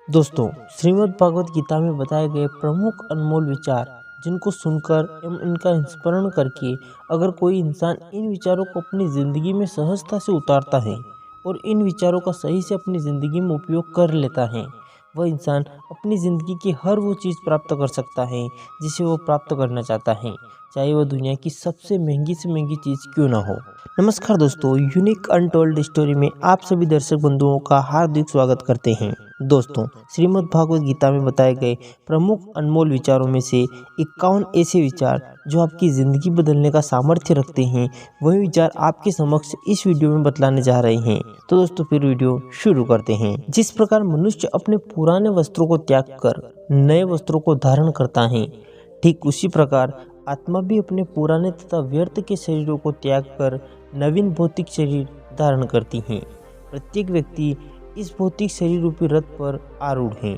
दोस्तों, श्रीमद् भागवत गीता में बताए गए प्रमुख अनमोल विचार जिनको सुनकर एवं इनका स्मरण करके अगर कोई इंसान इन विचारों को अपनी ज़िंदगी में सहजता से उतारता है और इन विचारों का सही से अपनी ज़िंदगी में उपयोग कर लेता है, वह इंसान अपनी ज़िंदगी की हर वो चीज़ प्राप्त कर सकता है जिसे वो प्राप्त करना चाहता है, चाहे वह दुनिया की सबसे महंगी से महंगी चीज़ क्यों ना हो। नमस्कार दोस्तों, यूनिक अनटोल्ड स्टोरी में आप सभी दर्शक बंधुओं का हार्दिक स्वागत करते हैं। दोस्तों, श्रीमद् भागवत गीता में बताए गए प्रमुख अनमोल विचारों में से 51 ऐसे विचार जो आपकी ज़िंदगी बदलने का सामर्थ्य रखते हैं, वही विचार आपके समक्ष इस वीडियो में बतलाने जा रहे हैं। तो दोस्तों, फिर वीडियो शुरू करते हैं। जिस प्रकार मनुष्य अपने पुराने वस्त्रों को त्याग कर नए वस्त्रों को धारण करता है, ठीक उसी प्रकार आत्मा भी अपने पुराने तथा व्यर्थ के शरीरों को त्याग कर नवीन भौतिक शरीर धारण करती है। प्रत्येक व्यक्ति इस भौतिक शरीर रूपी रथ पर आरूढ़ है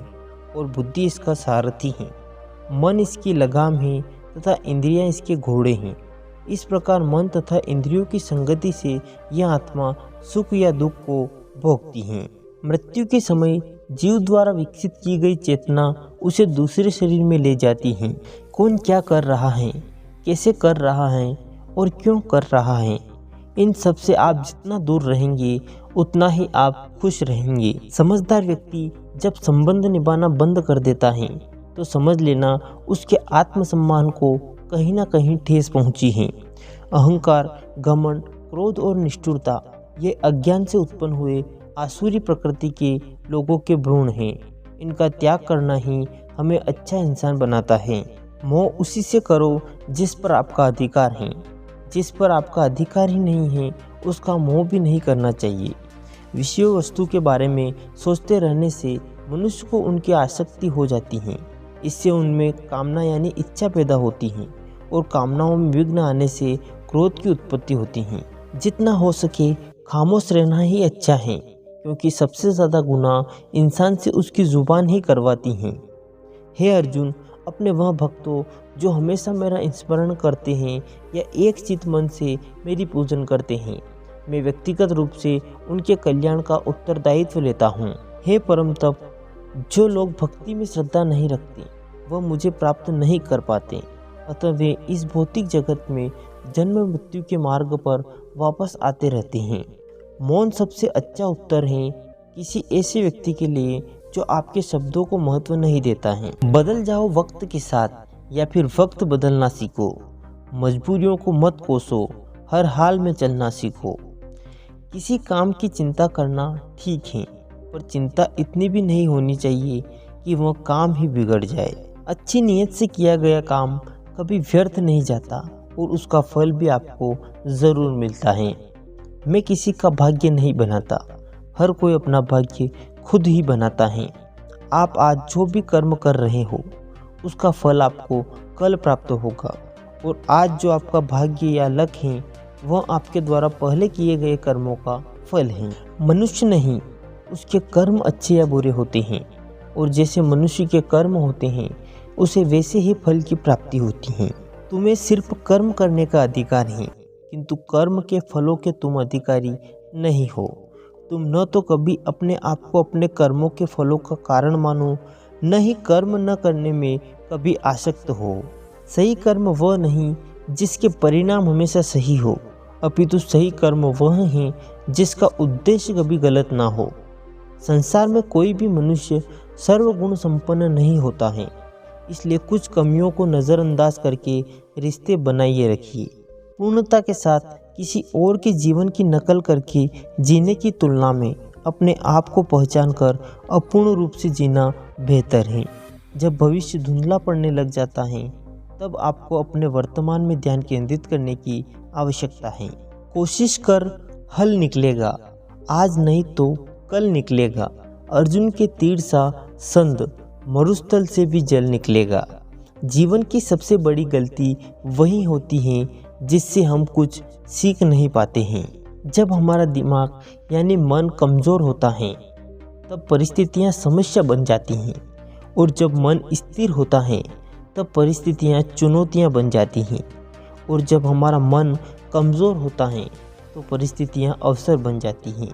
और बुद्धि इसका सारथी है। मन इसकी लगाम है तथा इंद्रियां इसके घोड़े हैं। इस प्रकार मन तथा इंद्रियों की संगति से यह आत्मा सुख या दुख को भोगती है। मृत्यु के समय जीव द्वारा विकसित की गई चेतना उसे दूसरे शरीर में ले जाती है। कौन क्या कर रहा है, कैसे कर रहा है और क्यों कर रहा है, इन सब से आप जितना दूर रहेंगे उतना ही आप खुश रहेंगे। समझदार व्यक्ति जब संबंध निभाना बंद कर देता है तो समझ लेना उसके आत्मसम्मान को कहीं ना कहीं ठेस पहुंची है। अहंकार, घमंड, क्रोध और निष्ठुरता ये अज्ञान से उत्पन्न हुए आसुरी प्रकृति के लोगों के भ्रूण हैं। इनका त्याग करना ही हमें अच्छा इंसान बनाता है। मोह उसी से करो जिस पर आपका अधिकार है। जिस पर आपका अधिकार ही नहीं है उसका मोह भी नहीं करना चाहिए। विषय वस्तु के बारे में सोचते रहने से मनुष्य को उनकी आसक्ति हो जाती है। इससे उनमें कामना यानी इच्छा पैदा होती है और कामनाओं में विघ्न आने से क्रोध की उत्पत्ति होती है। जितना हो सके खामोश रहना ही अच्छा है, क्योंकि सबसे ज़्यादा गुनाह इंसान से उसकी जुबान ही करवाती हैं। हे अर्जुन, अपने वह भक्तों जो हमेशा मेरा स्मरण करते हैं या एक चित मन से मेरी पूजन करते हैं, मैं व्यक्तिगत रूप से उनके कल्याण का उत्तरदायित्व लेता हूँ। हे परम तप, जो लोग भक्ति में श्रद्धा नहीं रखते वह मुझे प्राप्त नहीं कर पाते, अतः वे इस भौतिक जगत में जन्म मृत्यु के मार्ग पर वापस आते रहते हैं। मौन सबसे अच्छा उत्तर है किसी ऐसे व्यक्ति के लिए जो आपके शब्दों को महत्व नहीं देता है। बदल जाओ वक्त के साथ या फिर वक्त बदलना सीखो। मजबूरियों को मत कोसो, हर हाल में चलना सीखो। किसी काम की चिंता करना ठीक है, पर चिंता इतनी भी नहीं होनी चाहिए कि वह काम ही बिगड़ जाए। अच्छी नीयत से किया गया काम कभी व्यर्थ नहीं जाता और उसका फल भी आपको ज़रूर मिलता है। मैं किसी का भाग्य नहीं बनाता, हर कोई अपना भाग्य खुद ही बनाता है। आप आज जो भी कर्म कर रहे हो उसका फल आपको कल प्राप्त होगा, और आज जो आपका भाग्य या लक है वह आपके द्वारा पहले किए गए कर्मों का फल है। मनुष्य नहीं, उसके कर्म अच्छे या बुरे होते हैं, और जैसे मनुष्य के कर्म होते हैं उसे वैसे ही फल की प्राप्ति होती है। तुम्हें सिर्फ कर्म करने का अधिकार है, किंतु कर्म के फलों के तुम अधिकारी नहीं हो। तुम न तो कभी अपने आप को अपने कर्मों के फलों का कारण मानो, न ही कर्म न करने में कभी आसक्त हो। सही कर्म वह नहीं जिसके परिणाम हमेशा सही हो, अपितु सही कर्म वह है जिसका उद्देश्य कभी गलत ना हो। संसार में कोई भी मनुष्य सर्वगुण संपन्न नहीं होता है, इसलिए कुछ कमियों को नज़रअंदाज करके रिश्ते बनाइए रखिए। पूर्णता के साथ किसी और के जीवन की नकल करके जीने की तुलना में अपने आप को पहचान कर अपूर्ण रूप से जीना बेहतर है। जब भविष्य धुंधला पड़ने लग जाता है तब आपको अपने वर्तमान में ध्यान केंद्रित करने की आवश्यकता है। कोशिश कर, हल निकलेगा, आज नहीं तो कल निकलेगा। अर्जुन के तीर सा संद मरुस्थल से भी जल निकलेगा। जीवन की सबसे बड़ी गलती वही होती है जिससे हम कुछ सीख नहीं पाते हैं। जब हमारा दिमाग यानी मन कमज़ोर होता है तब परिस्थितियां समस्या बन जाती हैं, और जब मन स्थिर होता है तब परिस्थितियां चुनौतियां बन जाती हैं, और जब हमारा मन कमज़ोर होता है तो परिस्थितियां अवसर बन जाती हैं।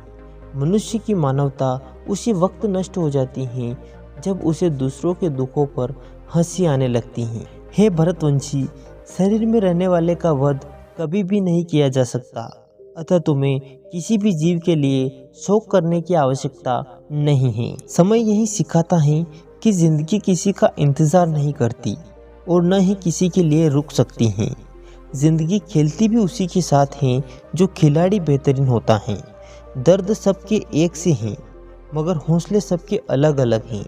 मनुष्य की मानवता उसी वक्त नष्ट हो जाती है जब उसे दूसरों के दुखों पर हंसी आने लगती है। हे भरतवंशी, शरीर में रहने वाले का वध कभी भी नहीं किया जा सकता, अतः तुम्हें किसी भी जीव के लिए शोक करने की आवश्यकता नहीं है। समय यही सिखाता है कि जिंदगी किसी का इंतजार नहीं करती और न ही किसी के लिए रुक सकती है। जिंदगी खेलती भी उसी के साथ है जो खिलाड़ी बेहतरीन होता है। दर्द सबके एक से हैं, मगर हौसले सबके अलग अलग हैं।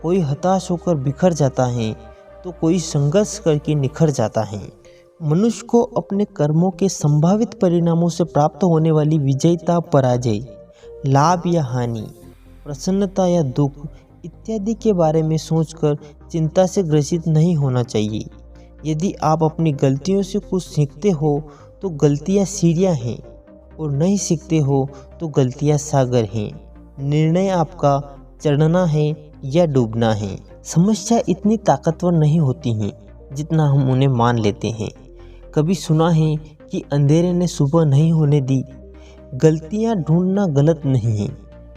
कोई हताश होकर बिखर जाता है तो कोई संघर्ष करके निखर जाता है। मनुष्य को अपने कर्मों के संभावित परिणामों से प्राप्त होने वाली विजयता, पराजय, लाभ या हानि, प्रसन्नता या दुख इत्यादि के बारे में सोचकर चिंता से ग्रसित नहीं होना चाहिए। यदि आप अपनी गलतियों से कुछ सीखते हो तो गलतियां सीढ़ियां हैं, और नहीं सीखते हो तो गलतियां सागर हैं। निर्णय आपका चढ़ना है या डूबना है। समस्या इतनी ताकतवर नहीं होती हैं जितना हम उन्हें मान लेते हैं। कभी सुना है कि अंधेरे ने सुबह नहीं होने दी। गलतियां ढूंढना गलत नहीं है,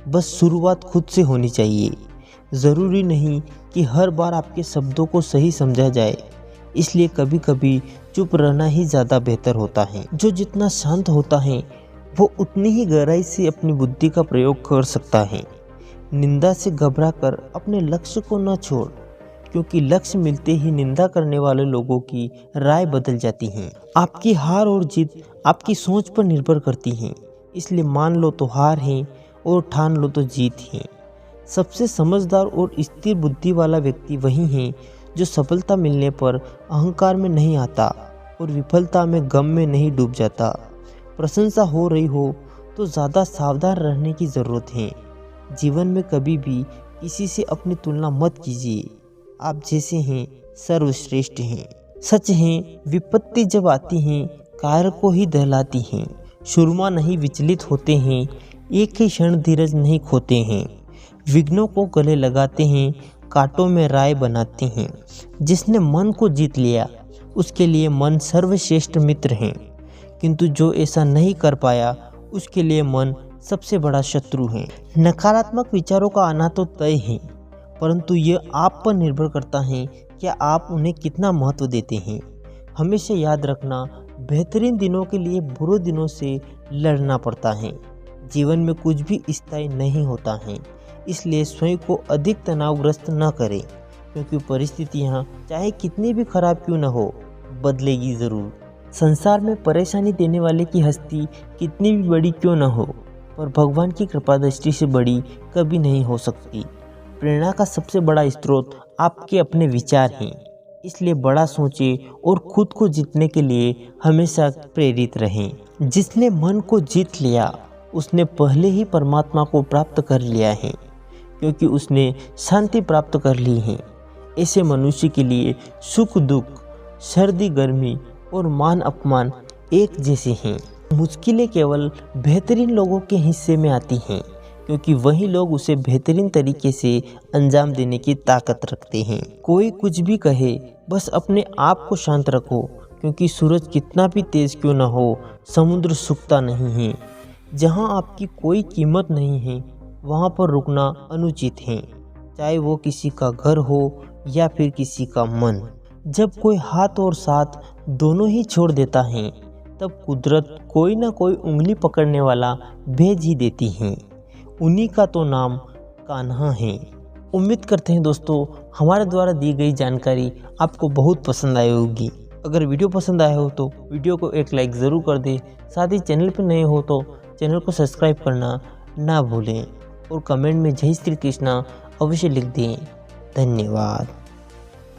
बस शुरुआत खुद से होनी चाहिए। ज़रूरी नहीं कि हर बार आपके शब्दों को सही समझा जाए, इसलिए कभी कभी चुप रहना ही ज़्यादा बेहतर होता है। जो जितना शांत होता है वो उतनी ही गहराई से अपनी बुद्धि का प्रयोग कर सकता है। निंदा से घबराकर अपने लक्ष्य को न छोड़, क्योंकि लक्ष्य मिलते ही निंदा करने वाले लोगों की राय बदल जाती है। आपकी हार और जीत आपकी सोच पर निर्भर करती है, इसलिए मान लो तो हार है और ठान लो तो जीत है। सबसे समझदार और स्थिर बुद्धि वाला व्यक्ति वही है जो सफलता मिलने पर अहंकार में नहीं आता और विफलता में गम में नहीं डूब जाता। प्रशंसा हो रही हो तो ज़्यादा सावधान रहने की ज़रूरत है। जीवन में कभी भी किसी से अपनी तुलना मत कीजिए। आप जैसे हैं सर्वश्रेष्ठ हैं। सच है, विपत्ति जब आती हैं कायर को ही दहलाती हैं। सुरमा नहीं विचलित होते हैं, एक ही क्षण धीरज नहीं खोते हैं। विघ्नों को गले लगाते हैं, कांटों में राय बनाते हैं। जिसने मन को जीत लिया उसके लिए मन सर्वश्रेष्ठ मित्र हैं, किंतु जो ऐसा नहीं कर पाया उसके लिए मन सबसे बड़ा शत्रु है। नकारात्मक विचारों का आना तो तय है, परंतु यह आप पर निर्भर करता है कि आप उन्हें कितना महत्व देते हैं। हमेशा याद रखना, बेहतरीन दिनों के लिए बुरे दिनों से लड़ना पड़ता है। जीवन में कुछ भी स्थायी नहीं होता है, इसलिए स्वयं को अधिक तनावग्रस्त न करें, क्योंकि परिस्थितियाँ चाहे कितनी भी खराब क्यों न हो, बदलेगी ज़रूर। संसार में परेशानी देने वाले की हस्ती कितनी भी बड़ी क्यों न हो, पर भगवान की कृपा दृष्टि से बड़ी कभी नहीं हो सकती। प्रेरणा का सबसे बड़ा स्रोत आपके अपने विचार हैं, इसलिए बड़ा सोचें और खुद को जीतने के लिए हमेशा प्रेरित रहें। जिसने मन को जीत लिया उसने पहले ही परमात्मा को प्राप्त कर लिया है, क्योंकि उसने शांति प्राप्त कर ली है। ऐसे मनुष्य के लिए सुख दुख, सर्दी गर्मी और मान अपमान एक जैसे हैं। मुश्किलें केवल बेहतरीन लोगों के हिस्से में आती हैं, क्योंकि वही लोग उसे बेहतरीन तरीके से अंजाम देने की ताकत रखते हैं। कोई कुछ भी कहे, बस अपने आप को शांत रखो, क्योंकि सूरज कितना भी तेज क्यों न हो, समुद्र सूखता नहीं है। जहाँ आपकी कोई कीमत नहीं है वहाँ पर रुकना अनुचित है, चाहे वो किसी का घर हो या फिर किसी का मन। जब कोई हाथ और साथ दोनों ही छोड़ देता है, तब कुदरत कोई ना कोई उंगली पकड़ने वाला भेज ही देती है। उन्हीं का तो नाम कान्हा है। उम्मीद करते हैं दोस्तों हमारे द्वारा दी गई जानकारी आपको बहुत पसंद आई होगी। अगर वीडियो पसंद आया हो तो वीडियो को एक लाइक ज़रूर कर दें। साथ ही चैनल पर नए हो तो चैनल को सब्सक्राइब करना ना भूलें और कमेंट में जय श्री कृष्णा अवश्य लिख दें। धन्यवाद।